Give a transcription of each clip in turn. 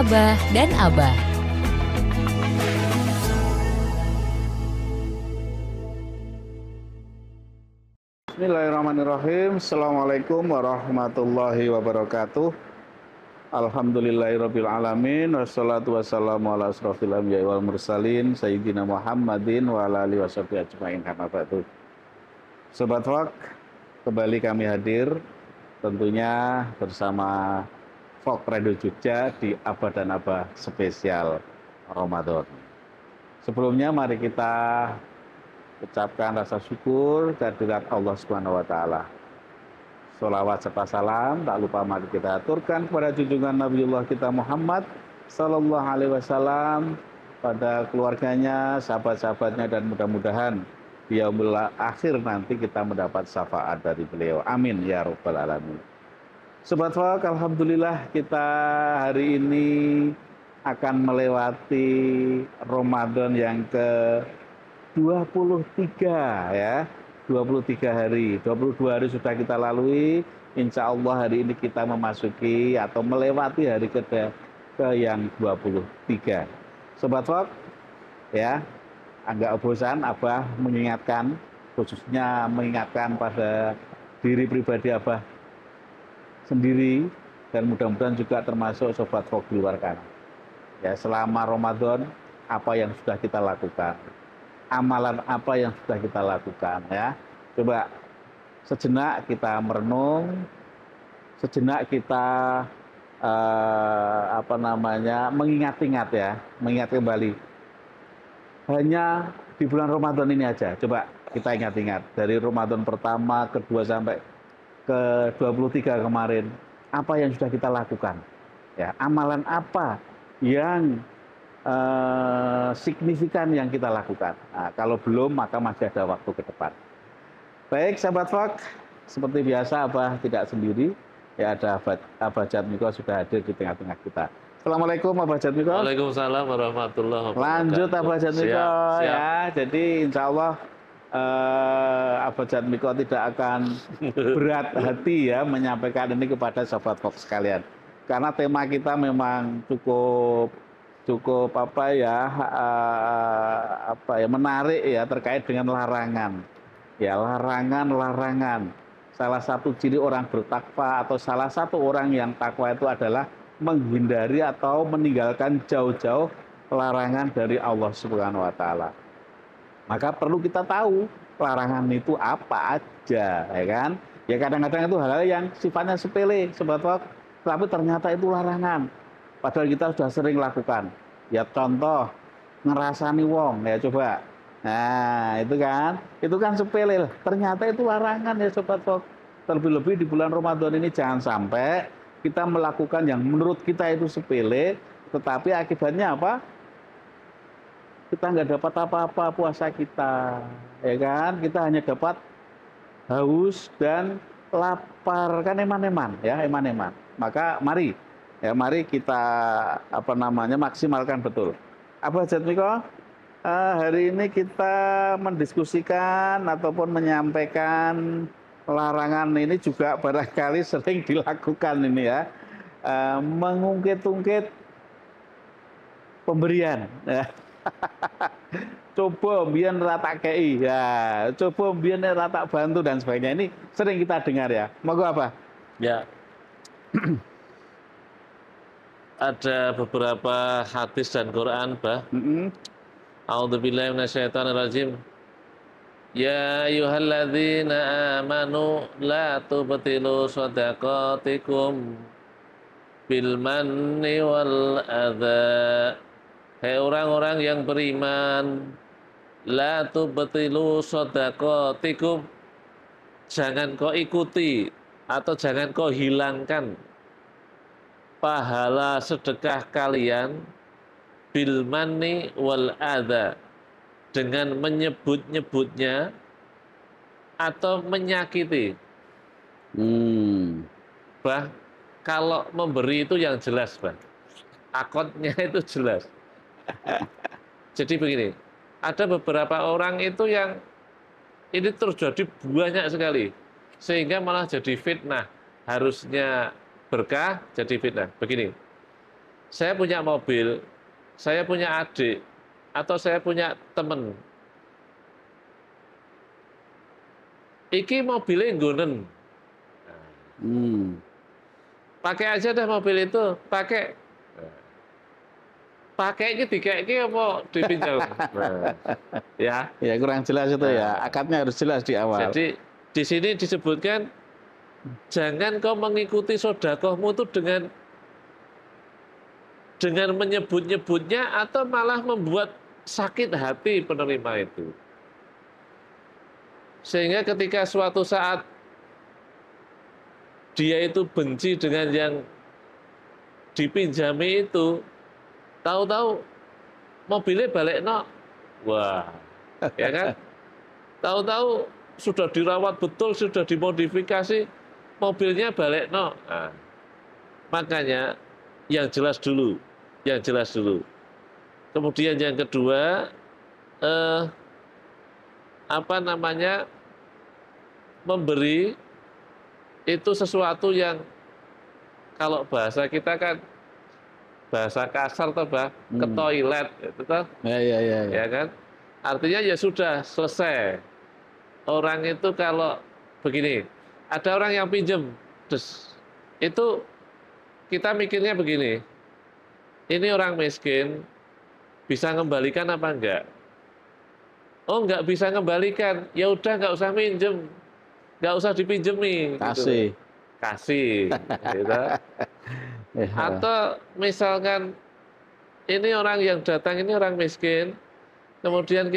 Abah dan Abah. Bismillahirrahmanirrahim. Assalamualaikum warahmatullahi wabarakatuh. Alhamdulillahirabbil alamin wassalatu wassalamu ala asrofil anbiya'i wal mursalin sayyidina Muhammadin wa ala alihi washabihi ajmain amma ba'du. Sobat Fok, kembali kami hadir tentunya bersama Fok Radio Jogja di Abah dan Abah spesial Ramadan. Sebelumnya mari kita ucapkan rasa syukur kehadirat Allah Subhanahu wa taala. Sholawat serta salam tak lupa mari kita aturkan kepada junjungan Nabiullah kita Muhammad sallallahu alaihi wasallam, pada keluarganya, sahabat-sahabatnya, dan mudah-mudahan di yaumul akhir nanti kita mendapat syafaat dari beliau. Amin ya rabbal alamin. Sobat Fok, alhamdulillah kita hari ini akan melewati Ramadan yang ke 23 ya, 23 hari, 22 hari sudah kita lalui. Insya Allah hari ini kita memasuki atau melewati hari ke yang 23. Sobat Fok, ya, agak bosan Abah mengingatkan, khususnya mengingatkan pada diri pribadi Abah sendiri dan mudah-mudahan juga termasuk Sobat Fok di luar sana. Ya, selama Ramadan apa yang sudah kita lakukan? Amalan apa yang sudah kita lakukan ya. Coba sejenak kita merenung, sejenak kita mengingat-ingat ya, mengingat kembali. Hanya di bulan Ramadan ini aja, coba kita ingat-ingat dari Ramadan pertama, kedua sampai ke 23 kemarin, apa yang sudah kita lakukan? Ya, amalan apa yang signifikan yang kita lakukan. Nah, kalau belum maka masih ada waktu ke depan. Baik sahabat Fok, seperti biasa Abah tidak sendiri. Ya, ada Abah Jatmiko sudah hadir di tengah-tengah kita. Assalamualaikum Abah Jatmiko. Waalaikumsalam warahmatullahi wabarakatuh. Lanjut Abah Jatmiko ya. Jadi insya Allah Abah Jatmiko tidak akan berat hati ya menyampaikan ini kepada sahabat Fok sekalian. Karena tema kita memang cukup menarik ya, terkait dengan larangan. Ya, larangan. Salah satu ciri orang bertakwa atau salah satu orang yang takwa itu adalah menghindari atau meninggalkan jauh-jauh larangan dari Allah Subhanahu wa taala. Maka perlu kita tahu larangan itu apa aja, ya kan? Ya kadang-kadang itu hal-hal yang sifatnya sepele, Sobat Fok, tapi ternyata itu larangan. Padahal kita sudah sering lakukan. Ya contoh, ngerasani wong, ya coba. Nah, itu kan sepele. Ternyata itu larangan ya Sobat Fok. Terlebih-lebih di bulan Ramadan ini jangan sampai kita melakukan yang menurut kita itu sepele, tetapi akibatnya apa? Kita nggak dapat apa-apa puasa kita, ya kan? Kita hanya dapat haus dan lapar, kan eman-eman, ya eman-eman. Maka mari kita maksimalkan betul. Abah Jatmiko, hari ini kita mendiskusikan ataupun menyampaikan larangan ini juga barangkali sering dilakukan ini ya, mengungkit-ungkit pemberian. Ya. Coba mbiyen rata kei, ya, coba mbiyen rata bantu dan sebagainya. Ini sering kita dengar ya. Monggo apa? Ya. Ada beberapa hadis dan Quran, Bah. A'udzubillahi minasyaitonirrajim. Ya ayyuhalladzina amanu la tubtilu shadaqatikum bil manni wal adza. Hai orang-orang yang beriman, la tubtilu shadaqatikum, jangan kau ikuti atau jangan kau hilangkan pahala sedekah kalian bil manni wal adza, dengan menyebut-nyebutnya atau menyakiti. Bah, kalau memberi itu yang jelas, Bah. Akodnya itu jelas. Jadi begini, ada beberapa orang itu yang ini terjadi banyak sekali, sehingga malah jadi fitnah. Harusnya berkah jadi fitnah. Begini, Saya punya mobil, saya punya adik, atau saya punya temen. Iki mobilnya nggonen. Hmm. Pakai aja deh mobil itu, pakai. Pakai ini dikeki apa dipinjam? Nah, ya. Ya kurang jelas itu ya. Nah, Akadnya harus jelas di awal. jadi di sini disebutkan jangan kau mengikuti sodakohmu itu dengan menyebut-nyebutnya atau malah membuat sakit hati penerima itu. Sehingga ketika suatu saat dia itu benci dengan yang dipinjami itu, tahu-tahu mobilnya balik no, wah, ya kan? Tahu-tahu sudah dirawat betul, sudah dimodifikasi, mobilnya balik no. Nah, makanya yang jelas dulu, yang jelas dulu. Kemudian yang kedua, apa namanya, memberi itu sesuatu yang kalau bahasa kita kan bahasa kasar tuh bah, ke toilet itu tuh, Ya. ya kan? Artinya ya sudah selesai. Orang itu kalau begini, ada orang yang pinjem, itu kita mikirnya begini, ini orang miskin, bisa mengembalikan apa enggak? Oh enggak bisa mengembalikan, ya udah enggak usah minjem, enggak usah dipinjemi. Kasih. Gitu. Kasih. Gitu. Ya. Atau misalkan ini orang yang datang ini orang miskin, kemudian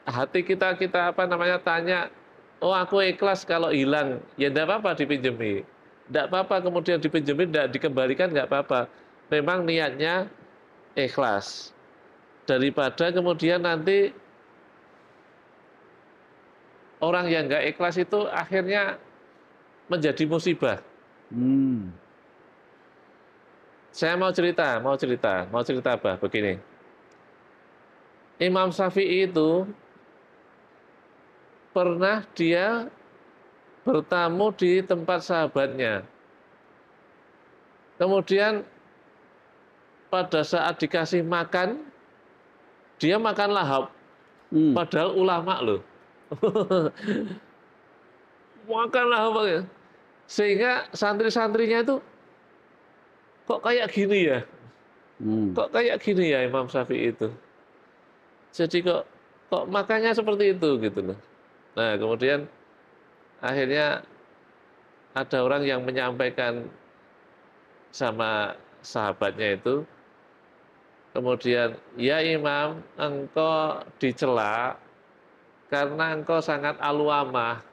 hati kita apa namanya tanya, oh aku ikhlas kalau hilang, ya enggak apa-apa dipinjemi. Enggak apa-apa kemudian dipinjemi, enggak dikembalikan enggak apa-apa. Memang niatnya ikhlas. Daripada kemudian nanti orang yang enggak ikhlas itu akhirnya menjadi musibah. Saya mau cerita apa? Begini. Imam Syafi'i itu pernah dia bertamu di tempat sahabatnya. Kemudian pada saat dikasih makan, dia makan lahap. Padahal ulama loh. Makan lahap. Sehingga santri-santrinya itu kok kayak gini ya? Kok kayak gini ya Imam Syafi'i itu? Jadi kok makannya seperti itu gitu loh. Nah, kemudian akhirnya ada orang yang menyampaikan sama sahabatnya itu, kemudian, ya Imam, engkau dicela karena engkau sangat aluamah,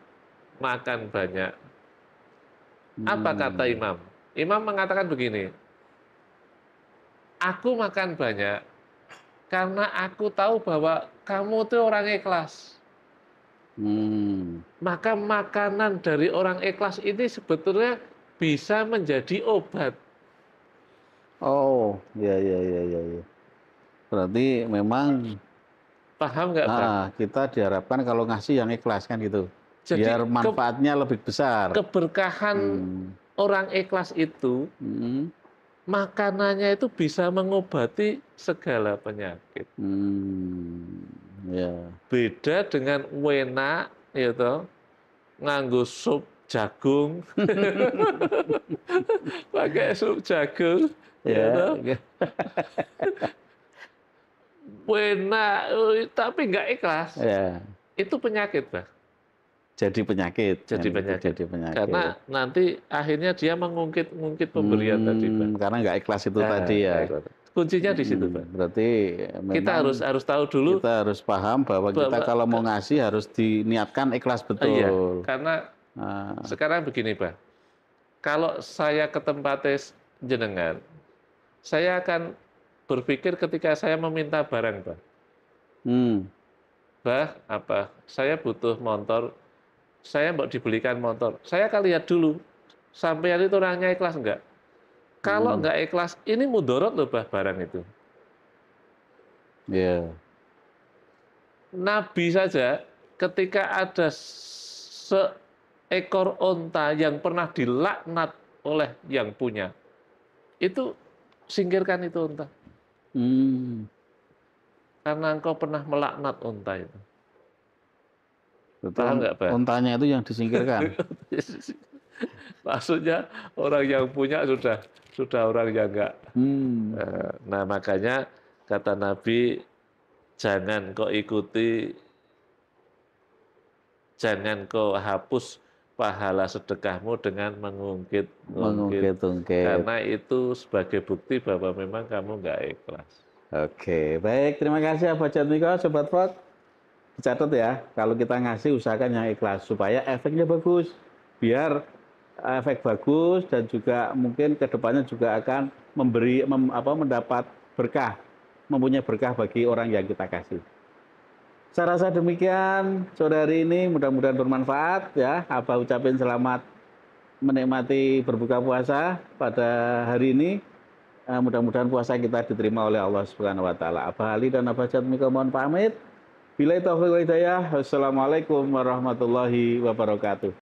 makan banyak. Apa kata Imam? Imam mengatakan begini, aku makan banyak karena aku tahu bahwa kamu itu orang ikhlas. Maka makanan dari orang ikhlas ini sebetulnya bisa menjadi obat. Oh, ya. Berarti memang Paham nggak, Pak? Kita diharapkan kalau ngasih yang ikhlas kan gitu. Jadi biar manfaatnya lebih besar. Keberkahan orang ikhlas itu, makanannya itu bisa mengobati segala penyakit. Ya. Beda dengan wena, gitu, nganggo sup jagung, pakai sup jagung, Ya. Wena, tapi nggak ikhlas. Ya. Itu penyakit, Pak. Jadi penyakit. Jadi penyakit. Karena nanti akhirnya dia mengungkit pemberian tadi, Pak. Karena nggak ikhlas itu tadi ya. Kuncinya di situ, Pak. Berarti kita harus tahu dulu. Kita harus paham bahwa kita kalau mau ngasih harus diniatkan ikhlas betul. Iya, karena sekarang begini, Pak. Kalau saya ke tempat jenengan, saya akan berpikir ketika saya meminta barang, Pak. Saya butuh motor, saya mau dibelikan motor. Saya akan lihat dulu, sampean itu orangnya ikhlas enggak? Kalau enggak ikhlas, ini mudorot loh, Bah, barang itu. Yeah. Nabi saja, ketika ada seekor onta yang pernah dilaknat oleh yang punya, itu singkirkan itu unta. Hmm. Karena engkau pernah melaknat unta itu. Berarti Paham nggak, Pak? untanya itu yang disingkirkan. Maksudnya orang yang punya sudah orang yang enggak. Hmm. Nah, makanya kata Nabi, jangan kau ikuti, jangan kau hapus pahala sedekahmu dengan mengungkit-ungkit. Mengungkit-ungkit. Karena itu sebagai bukti bahwa memang kamu nggak ikhlas. Oke, baik. Terima kasih Abah Jatmiko, Sobat Fok. Dicatat ya, kalau kita ngasih usahakan yang ikhlas supaya efeknya bagus. Biar efek bagus dan juga mungkin kedepannya juga akan mendapat berkah, mempunyai berkah bagi orang yang kita kasih. Saya rasa demikian sore hari ini, mudah-mudahan bermanfaat ya. Abah ucapin selamat menikmati berbuka puasa pada hari ini. Mudah-mudahan puasa kita diterima oleh Allah Subhanahu wa taala. Abah Ali dan Abah Jatmiko mohon pamit. Billahi taufiq wal hidayah. Wassalamualaikum warahmatullahi wabarakatuh.